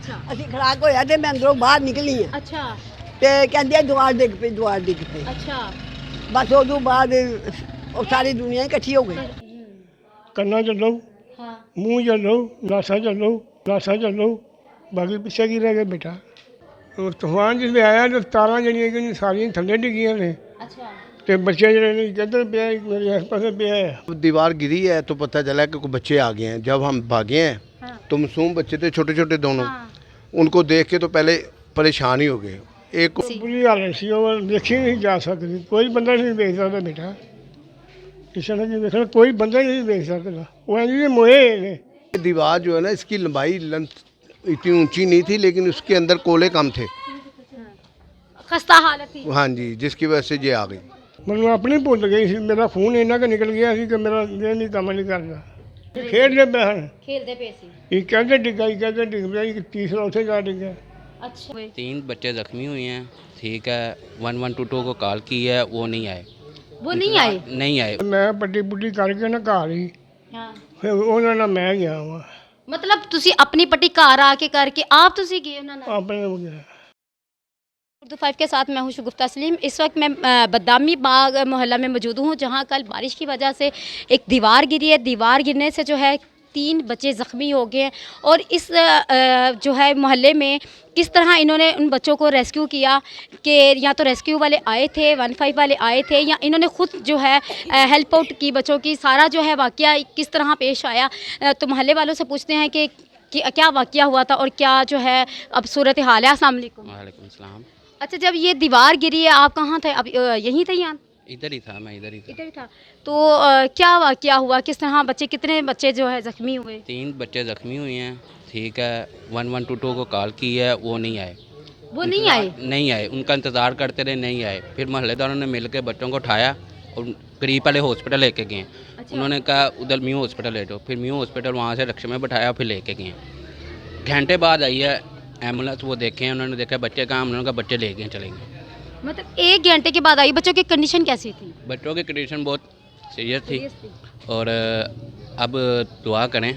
ਅੱਛਾ ਅਸੀਂ ਖੜਾਕ ਹੋਇਆ ਤੇ ਮੈਂ ਅੰਦਰੋਂ ਬਾਹਰ ਨਿਕਲੀ ਆ ਅੱਛਾ ਤੇ ਕਹਿੰਦੇ ਦੀਵਾਰ ਡਿੱਗ ਪਈ ਦੀਵਾਰ ਡਿੱਗ ਪਈ। ਅੱਛਾ ਬਸ ਉਦੋਂ ਬਾਅਦ ਉਹ ਸਾਰੀ ਦੁਨੀਆ ਇਕੱਠੀ ਹੋ ਗਈ। ਕੰਨਾਂ ਚ ਲਓ, हाँ ਮੂੰਹ ਚ ਲਓ, ਨਾਸਾਂ ਚ ਲਓ, ਬਾਕੀ ਪਿੱਛੇ ਕੀ ਰਹਿ ਗਿਆ ਬੇਟਾ। ਉਹ ਤੂਫਾਨ ਜਿਸ ਆਇਆ ਤਾਂ ਤਾਰਾਂ ਜਿਹੜੀਆਂ ਕਿ ਸਾਰੀਆਂ ਥੱਲੇ ਡਿੱਗੀਆਂ ਨੇ अच्छा ਤੇ ਬੱਚੇ ਜਿਹੜੇ ਨੇ ਕਿੱਧਰ ਪਿਆ ਮੇਰੇ ਆਸ ਪਾਸੇ ਪਿਆ ਹੈ। दीवार गिरी है तो पता चला कि कुछ बच्चे आ गए हैं। जब हम भागे हैं हाँ तो मासूम बच्चे थे, छोटे छोटे दोनों। हाँ उनको देख के तो पहले परेशान ही हो गए। एक को ਬੁਰੀ ਹਾਲਤ ਸੀ, ਉਹ ਦੇਖੀ ਨਹੀਂ ਜਾ ਸਕਦੀ, ਕੋਈ ਬੰਦਾ ਨਹੀਂ ਵੇਖ ਸਕਦਾ ਬੇਟਾ। ਕਿਸੇ ਨੇ ਕੀ ਵੇਖਣਾ, ਕੋਈ ਬੰਦਾ ਹੀ ਨਹੀਂ ਵੇਖ ਸਕਦਾ। ਉਹ ਇੰਝ ਦੇ ਮੋਏ ਨੇ। दीवार जो है ना, इसकी लंबाई लेंथ इतनी ऊंची नहीं थी, लेकिन उसके अंदर कोले कम थे। खस्ता हालत थी हाँ जी, जिसकी वजह से ये आ गई। ਮੈਨੂੰ ਆਪਣੀ ਭੁੱਲ ਗਈ ਸੀ, ਮੇਰਾ ਖੂਨ ਇੰਨਾ ਕੁ ਨਿਕਲ ਗਿਆ ਸੀ ਕਿ ਮੇਰਾ ਇਹ ਨਹੀਂ ਕੰਮ ਨਹੀਂ ਕਰਦਾ। ਖੇਡਦੇ ਪਏ ਹਨ, खेलते पे सी ਇਹ ਕਹਿੰਦੇ ਡਿੱਗਾ, ਇਹ ਕਹਿੰਦੇ ਡਿੱਗ ਪਿਆ, ਇੱਕ ਤੀਸਰਾ ਉੱਥੇ ਜਾ ਡਿੱਗਾ। अच्छा 3 बच्चे ज़ख्मी हुए हैं। ठीक है, 1122 को कॉल की है, वो नहीं आए। वो नहीं आए नहीं आए। ਮੈਂ ਪੱਟੀ ਪੁੱਟੀ ਕਰਕੇ ਨਾ ਘਰ ਹੀ हाँ ਫਿਰ ਉਹਨਾਂ ਨਾਲ ਮੈਂ ਗਿਆ ਵਾਂ मतलब तुसी अपनी पट्टी घर आके करके आप तुसी गए उन्हां नाल ਆਪਣੇ ਹੋ ਗਿਆ। उर्दू 5 के साथ मैं हूँ शगुफ्ता सलीम। इस वक्त मैं बदामी बाग मोहल्ला में मौजूद हूँ, जहाँ कल बारिश की वजह से एक दीवार गिरी है। दीवार गिरने से जो है 3 बच्चे ज़ख्मी हो गए हैं और इस जो है मोहल्ले में किस तरह इन्होंने उन बच्चों को रेस्क्यू किया कि या तो रेस्क्यू वाले आए थे, 15 वाले आए थे, या इन्होंने ख़ुद जो है हेल्प आउट की बच्चों की। सारा जो है वाक़या किस तरह पेश आया, तो मोहल्ले वालों से पूछते हैं कि क्या वाक़या हुआ था और क्या जो है अब सूरत हाल है। अस्सलाम वालेकुम। वालेकुम सलाम। अच्छा, जब ये दीवार गिरी है आप कहाँ थे? अब यहीं थे यहाँ? इधर ही था, मैं इधर ही था। इधर ही था। तो क्या वाक़या हुआ, किस तरह बच्चे, कितने बच्चे जो है ज़ख्मी हुए? 3 बच्चे ज़ख्मी हुए हैं। ठीक है, 1122 को कॉल की है, वो नहीं आए। वो नहीं आए? नहीं आए, उनका इंतज़ार करते रहे, नहीं आए। फिर मोहल्लेदारों ने मिल के बच्चों को उठाया और करीब वाले हॉस्पिटल लेके गए। अच्छा। उन्होंने कहा उधर म्यू हॉस्पिटल ले जाओ। फिर म्यू हॉस्पिटल वहाँ से रिक्शे में बैठाया, फिर लेके गए। घंटे बाद आई है एम्बुलेंस, वो देखे, उन्होंने देखा बच्चे कहाँ, उन्होंने कहा बच्चे ले गए, चले गए। मतलब 1 घंटे के बाद आई। बच्चों की कंडीशन कैसी थी? बच्चों की कंडीशन बहुत सीरियस थी Serious थी? और अब दुआ करें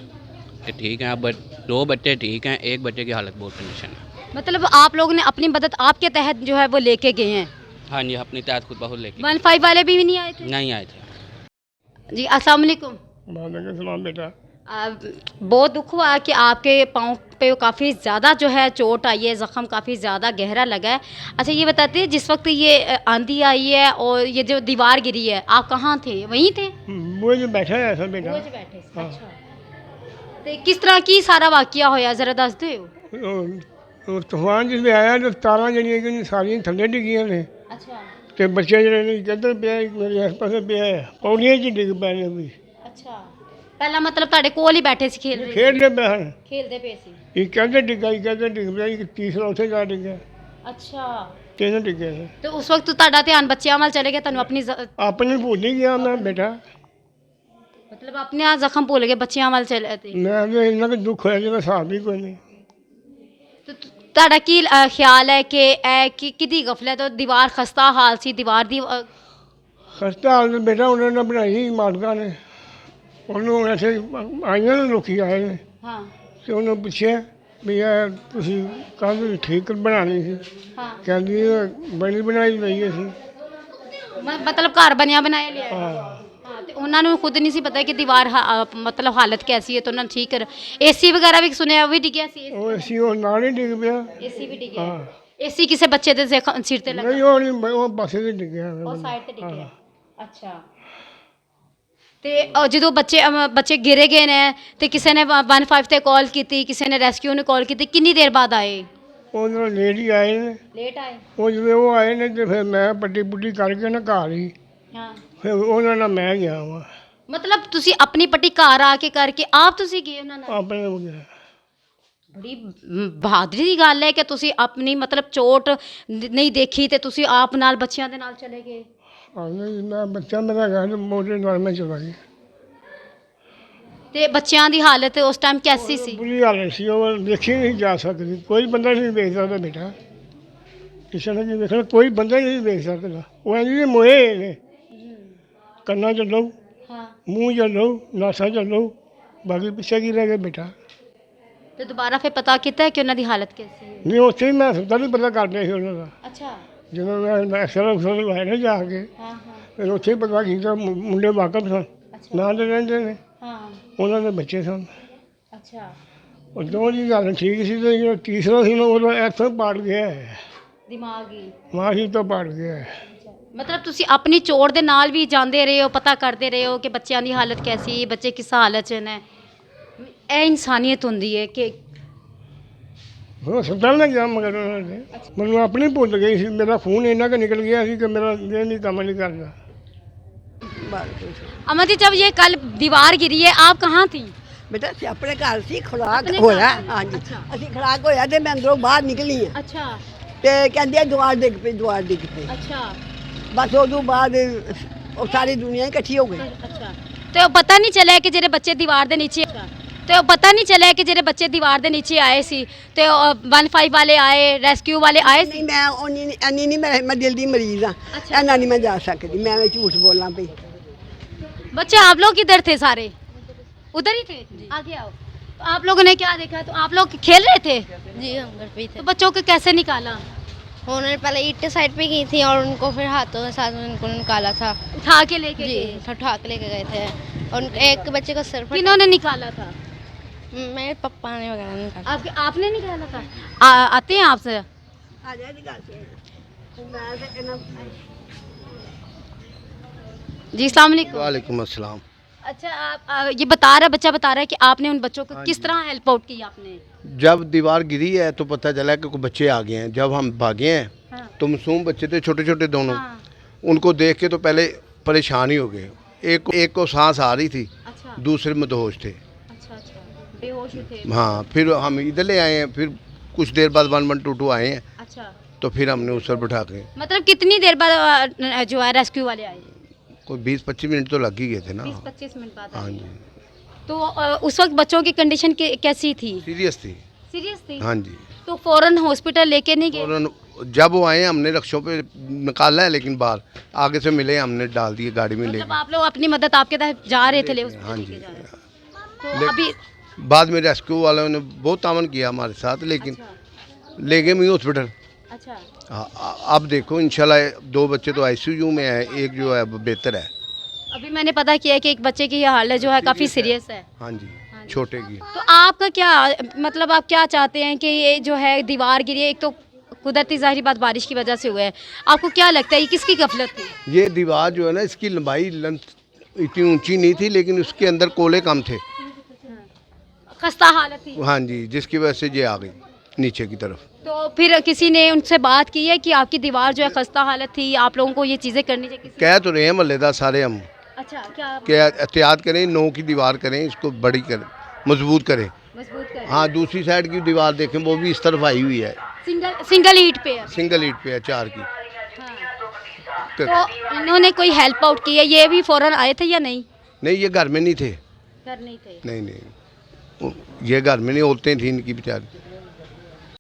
कि ठीक है। अब 2 बच्चे ठीक हैं, 1 बच्चे की हालत बहुत कंडीशन है। मतलब आप लोगों ने अपनी मदद आपके तहत जो है वो लेके गए हैं? हाँ जी, अपनी तहत खुद बहुत लेके 15 वाले भी नहीं आए थे? नहीं आए थे। जी अस्सलाम वालेकुम। ਵਾਲੇकुम सलाम बेटा। बहुत दुख हुआ कि आपके पाँव पे काफ़ी ज़्यादा जो है चोट आई है, ज़ख़म काफ़ी ज़्यादा गहरा लगा है। अच्छा ये बताते हैं, जिस वक्त ये आंधी आई है और ये जो दीवार गिरी है, आप कहाँ थे? वहीं थे? वो जो बैठा है ऐसा बेटा। वो जो बैठे सी। अच्छा, तो किस तरह की सारा वाक़या होया जरा दस दो। ਉਹ ਤੂਫਾਨ ਜਿਸ ਆਇਆ ਤਾਂ ਤਾਰਾਂ ਜਿਹੜੀਆਂ ਕਿ ਸਾਰੀਆਂ ਥੱਲੇ ਡਿੱਗੀਆਂ ਨੇ अच्छा ਤੇ ਬੱਚੇ ਜਿਹੜੇ ਨੇ ਕਿੱਧਰ ਪਿਆ ਮੇਰੇ ਆਸ ਪਾਸੇ ਪਿਆ ਹੈ, ਪੌੜੀਆਂ 'ਚ ਡਿੱਗ ਪਏ ਨੇ ਵੀ। अच्छा, पहला मतलब ਤੁਹਾਡੇ ਕੋਲ ਹੀ ਬੈਠੇ ਸੀ, खेल रहे ਖੇਡਦੇ ਪਏ ਹਨ, खेलते पे सी। ਇਹ ਕਹਿੰਦੇ ਡਿੱਗਾ, ਇਹ ਕਹਿੰਦੇ ਡਿੱਗ ਪਿਆ, ਇੱਕ ਤੀਸਰਾ ਉੱਥੇ ਜਾ ਡਿੱਗਾ। अच्छा, 3 ਡਿੱਗੇ ਨੇ। तो उस वक्त ਤੁਹਾਡਾ ਧਿਆਨ ਬੱਚਿਆਂ ਵੱਲ ਚਲੇ ਗਿਆ, ਤੁਹਾਨੂੰ ਆਪਣੀ ਆਪਣੇ ਭੁੱਲ ਹੀ ਗਿਆ ਮੈਂ ਬੇਟਾ। मतलब अपने ਜ਼ਖਮ ਭੁੱਲ ਗਏ, ਬੱਚਿਆਂ ਵੱਲ ਚਲੇ ਤੇ। ਮੈਂ ਤਾਂ ਇੰਨਾ ਕੁ ਦੁੱਖ ਹੋਇਆ ਜਿਹਦਾ ਹਿਸਾਬ ਹੀ ਕੋਈ ਨਹੀਂ। तो ਤੁਹਾਡਾ ਕੀ ਖਿਆਲ ਹੈ ਕਿ ਇਹ ਕਿਹਦੀ ਗਫਲਤ ਹੈ? ਦੀਵਾਰ ਖਸਤਾ ਹਾਲ ਸੀ, ਦੀਵਾਰ ਦੀ ਖਸਤਾ ਹਾਲ ਤਾਂ ਬੇਟਾ ਉਹਨਾਂ ਨੇ ਬਣਾਈ ਮਾਲਕਾਂ ਨੇ। ਉਹਨੂੰ ਐਸੇ ਆਈਆਂ ਨੇ ਲੋਕੀ ਆਏ ਨੇ ਹਾਂ ਤੇ ਉਹਨੂੰ ਪੁੱਛਿਆ ਵੀ ਇਹ ਤੁਸੀਂ ਕੱਲ੍ਹ ਠੀਕ ਬਣਾਉਣੀ ਸੀ। ਹਾਂ ਕਹਿੰਦੀ ਬਣੀ ਬਣਾਈ ਲਈ ਅਸੀਂ। ਮਤਲਬ ਘਰ ਬਣਿਆ ਬਣਾਇਆ ਲਿਆ ਹਾਂ ਹਾਂ, ਤੇ ਉਹਨਾਂ ਨੂੰ ਖੁਦ ਨਹੀਂ ਸੀ ਪਤਾ ਕਿ ਦੀਵਾਰ ਮਤਲਬ ਹਾਲਤ ਕੈਸੀ ਹੈ, ਤਾਂ ਉਹਨਾਂ ਨੇ ਠੀਕ ਕਰ ਏਸੀ ਵਗੈਰਾ ਵੀ ਸੁਣਿਆ ਉਹ ਵੀ ਡਿੱਗਿਆ ਸੀ। ਉਹ ਅਸੀਂ ਉਹ ਨਾਲ ਹੀ ਡਿੱਗ ਪਿਆ। ਏਸੀ ਵੀ ਡਿੱਗਿਆ? ਹਾਂ ਏਸੀ ਕਿਸੇ ਬੱਚੇ ਦੇ ਸਿਰ ਤੇ ਲੱਗਾ? ਨਹੀਂ ਉਹ ਨਹੀਂ, ਉਹ ਪਾਸੇ ਤੇ ਡਿੱਗਿਆ। ਉਹ ਸਾਈਡ ਤੇ ਡਿੱਗਿਆ। ਅੱਛਾ, ਤੇ ਜਦੋਂ ਬੱਚੇ ਗਿਰੇ ਗਏ ਨੇ ਤੇ ਕਿਸੇ ਨੇ 15 ਤੇ ਕਾਲ ਕੀਤੀ, ਕਿਸੇ ਨੇ ਰੈਸਕਿਊ ਨੂੰ ਕਾਲ ਕੀਤੀ, ਕਿੰਨੀ ਦੇਰ ਬਾਅਦ ਆਏ? ਉਹ ਜਦੋਂ ਲੇਟ ਹੀ ਆਏ ਨੇ। ਲੇਟ ਆਏ? ਉਹ ਜਦੋਂ ਉਹ ਆਏ ਨੇ ਤੇ ਫਿਰ ਮੈਂ ਪੱਟੀ ਪੁੱਟੀ ਕਰਕੇ ਨਾ ਘਰ ਹੀ ਹਾਂ, ਫਿਰ ਉਹਨਾਂ ਨਾਲ ਮੈਂ ਗਿਆ ਵਾਂ ਮਤਲਬ ਤੁਸੀਂ ਆਪਣੀ ਪੱਟੀ ਘਰ ਆ ਕੇ ਕਰਕੇ ਆਪ ਤੁਸੀਂ ਗਏ ਉਹਨਾਂ ਨਾਲ? ਆਪਣੇ ਹੋ ਗਿਆ। ਬੜੀ ਬਹਾਦਰੀ ਦੀ ਗੱਲ ਹੈ ਕਿ ਤੁਸੀਂ ਆਪਣੀ ਮਤਲਬ ਚੋਟ ਨਹੀਂ ਦੇਖੀ ਤੇ ਤੁਸੀਂ ਆਪ ਨਾਲ ਬੱਚਿਆਂ ਦੇ ਨਾਲ ਚਲੇ ਗਏ। ਨਹੀਂ ਮੈਂ ਬੱਚਾ ਮੇਰਾ ਗਿਆ ਮੋਟੇ ਨਾਲ ਮੈਂ ਚਲਾ ਗਿਆ। ਤੇ ਬੱਚਿਆਂ ਦੀ ਹਾਲਤ ਉਸ ਟਾਈਮ ਕੈਸੀ ਸੀ? ਬੁਰੀ ਹਾਲਤ ਸੀ, ਉਹ ਦੇਖੀ ਨਹੀਂ ਜਾ ਸਕਦੀ, ਕੋਈ ਬੰਦਾ ਨਹੀਂ ਵੇਖ ਸਕਦਾ ਬੇਟਾ। ਕਿਸੇ ਨੇ ਕੀ ਵੇਖਣਾ, ਕੋਈ ਬੰਦਾ ਨਹੀਂ ਵੇਖ ਸਕਦਾ। ਉਹ ਇੰਝ ਦੇ ਮੋਏ ਨੇ। ਕੰਨਾਂ 'ਚ ਲਓ, ਹਾਂ ਮੂੰਹ 'ਚ ਲਓ, ਨਾਸਾਂ 'ਚ ਲਓ, ਬਾਕੀ ਪਿੱਛੇ ਕੀ ਰਹਿ ਗਿਆ ਬੇਟਾ। तो दोबारा फिर पता किया है कि उन्होंने हालत कैसी है? नहीं ਉੱਥੇ ਹੀ ਮੈਂ ਹਸਪਤਾਲ ਹੀ ਪਤਾ ਕਰ ਲਿਆ ਸੀ ਉਹਨਾਂ ਦਾ अच्छा ਜਦੋਂ ਮੈਂ ਐਕਸਰੇ ਲਵਾਇਆ ਨਾ ਜਾ ਕੇ हाँ हाँ ਫਿਰ ਉੱਥੇ ਹੀ ਪਤਾ ਕੀਤਾ ਮੁੰਡੇ ਵਾਕਫ ਸਨ अच्छा ਨਾਲ ਦੇ ਰਹਿੰਦੇ ਨੇ हाँ ਉਹਨਾਂ ਦੇ ਬੱਚੇ ਸਨ अच्छा ਉਹ ਦੋਵਾਂ ਦੀ ਗੱਲ ਠੀਕ ਸੀ ਤੇ ਜਿਹੜਾ ਤੀਸਰਾ ਸੀ ਨਾ ਉਹਦਾ ਇੱਥੋਂ ਪਾੜ ਗਿਆ ਹੈ दिमागी ਮਾਹੀ ਤੋਂ ਪਾੜ ਗਿਆ ਹੈ ਮਤਲਬ ਤੁਸੀਂ ਆਪਣੀ ਚੋਟ ਦੇ ਨਾਲ ਵੀ ਜਾਂਦੇ ਰਹੇ ਹੋ, ਪਤਾ ਕਰਦੇ ਰਹੇ ਹੋ ਕਿ ਬੱਚਿਆਂ ਦੀ ਹਾਲਤ ਕੈਸੀ, ਬੱਚੇ ਕਿਸ ਹਾਲਤ 'ਚ ਨੇ। ਇਹ ਇਨਸਾਨੀਅਤ ਹੁੰਦੀ ਹੈ ਕਿ ਉਹ ਹਸਪਤਾਲ ਨਾ ਗਿਆ ਮਗਰ ਉਹਨਾਂ ਨੇ ਮੈਨੂੰ ਆਪਣੀ ਭੁੱਲ ਗਈ ਸੀ ਮੇਰਾ ਖੂਨ ਇੰਨਾ ਕੁ ਨਿਕਲ ਗਿਆ ਸੀ ਕਿ ਮੇਰਾ ਇਹ ਨਹੀਂ ਕੰਮ ਨਹੀਂ ਕਰਦਾ अमन जी जब ये कल दीवार गिरी है आप कहाँ थी? बेटा ਅਸੀਂ ਆਪਣੇ ਘਰ ਸੀ ਖੁਰਾਕ ਆਪਣੇ ਹੋਇਆ ਘਰ? ਹਾਂਜੀ ਅੱਛਾ। ਅਸੀਂ ਖੁਰਾਕ ਹੋਇਆ ਤੇ ਮੈਂ ਅੰਦਰੋਂ ਬਾਹਰ ਨਿਕਲੀ ਆ अच्छा ਤੇ ਕਹਿੰਦੇ ਆ ਦੁਆਰ ਡਿੱਗ ਪਈ ਦੁਆਰ ਡਿੱਗ ਪਈ अच्छा ਬਸ ਉਦੋਂ ਬਾਅਦ ਉਹ ਸਾਰੀ ਦੁਨੀਆ ਇਕੱਠੀ ਹੋ ਗਈ अच्छा तो पता नहीं चला कि जेरे बच्चे दीवार दे नीचे तो पता नहीं चला कि जेरे बच्चे दीवार दे नीचे आए सी तो 15 वाले आए रेस्क्यू वाले आए सी? ਨਹੀਂ ਮੈਂ ਉਨੀ ਇੰਨੀ ਨਹੀਂ ਮੈਂ ਦਿਲ ਦੀ ਮਰੀਜ਼ ਆ ਅੱਛਾ। ਇੰਨਾ ਨਹੀਂ ਮੈਂ ਜਾ ਸਕਦੀ ਮੈਂ ਐਵੇਂ ਝੂਠ ਬੋਲਾਂ ਪਈ बच्चे आप लोग किधर थे सारे? उधर ही थे? आगे आओ। तो आप लोगों ने क्या देखा? तो आप लोग खेल रहे थे जी हम घर पे ही थे। तो बच्चों को कैसे निकाला? उन्होंने पहले ईंट साइड पे की थी और उनको फिर हाथों के साथ उनको निकाला था। उठा के लेके जी गए? उठा के लेके गए थे और एक बच्चे का सर फटा। किन्होंने निकाला था? मेरे पापा ने वगैरह निकाला। आपने निकाला था? आते हैं आपसे? ਆ ਜਾ ਦੀ ਗੱਲ ਸੁਣ ਮੈਂ ਤੇ ਇਹਨਾਂ जी अस्सलाम वालेकुम। वालेकुम अस्सलाम। अच्छा आप ये बता रहा बच्चा बता रहा है कि आपने उन बच्चों को किस तरह हेल्प आउट की आपने? जब दीवार गिरी है तो पता चला कि कुछ बच्चे आ गए हैं। जब हम भागे हैं हाँ। तो मासूम बच्चे थे छोटे छोटे दोनों। हाँ। उनको देख के तो पहले परेशान ही हो गए। एक को सांस आ रही थी, अच्छा दूसरे मदहोश थे। अच्छा अच्छा बेहोश थे? हाँ फिर हम इधर ले आए हैं। फिर कुछ देर बाद 112 आए हैं अच्छा तो फिर हमने उस पर बिठा के मतलब कितनी देर बाद जो है रेस्क्यू वाले आए? कोई 20-25 मिनट तो लग ही गए थे ना। 20-25 मिनट बाद हाँ आए। जी तो उस वक्त बच्चों की कंडीशन कैसी थी? सीरियस थी। सीरियस थी? हाँ जी। तो फौरन हॉस्पिटल लेके नहीं गए? और जब वो आए हमने रक्षों पे निकाला है लेकिन बाहर आगे से मिले हमने डाल दिए गाड़ी में ले मतलब गए। आप लोग अपनी मदद आपके तहत जा रहे थे ले हाँ जी। तो अभी बाद में रेस्क्यू वालों ने बहुत तावन किया हमारे साथ लेकिन ले गए मैं हॉस्पिटल। अच्छा अब देखो इंशाल्लाह 2 बच्चे तो आईसीयू में है, एक जो है वो बेहतर है। अभी मैंने पता किया है कि एक बच्चे की हालत जो है काफ़ी सीरियस है। हाँ जी छोटे की। तो आपका क्या मतलब आप क्या चाहते हैं कि ये जो है दीवार गिरी है, एक तो कुदरती ज़ाहिर बात बारिश की वजह से हुआ है, आपको क्या लगता है ये किसकी गफलत थी? ये दीवार जो है ना इसकी लंबाई इतनी ऊंची नहीं थी लेकिन उसके अंदर कोले कम थे। खस्ता हालत थी? हाँ जी जिसकी वजह से ये आ गई नीचे की तरफ। तो फिर किसी ने उनसे बात की है कि आपकी दीवार जो है खस्ता हालत थी, आप लोगों को ये चीज़ें करनी चाहिए? कह तो रहे हैं मोहल्लेदार सारे हम अच्छा क्या कि एहतियात करें, 9 की दीवार करें, इसको बड़ी करें, मजबूत करें। मजबूत कर? हाँ दूसरी साइड की दीवार देखें वो भी इस तरफ आई हुई है, सिंगल ईंट पे है? सिंगल ईंट पे है 4 की। तो इन्होंने कोई हेल्प आउट की है? ये भी फौरन आए थे या नहीं? नहीं ये घर में नहीं थे। घर नहीं थे? नहीं ये घर में नहीं, औरतें थी इनकी बेचारी।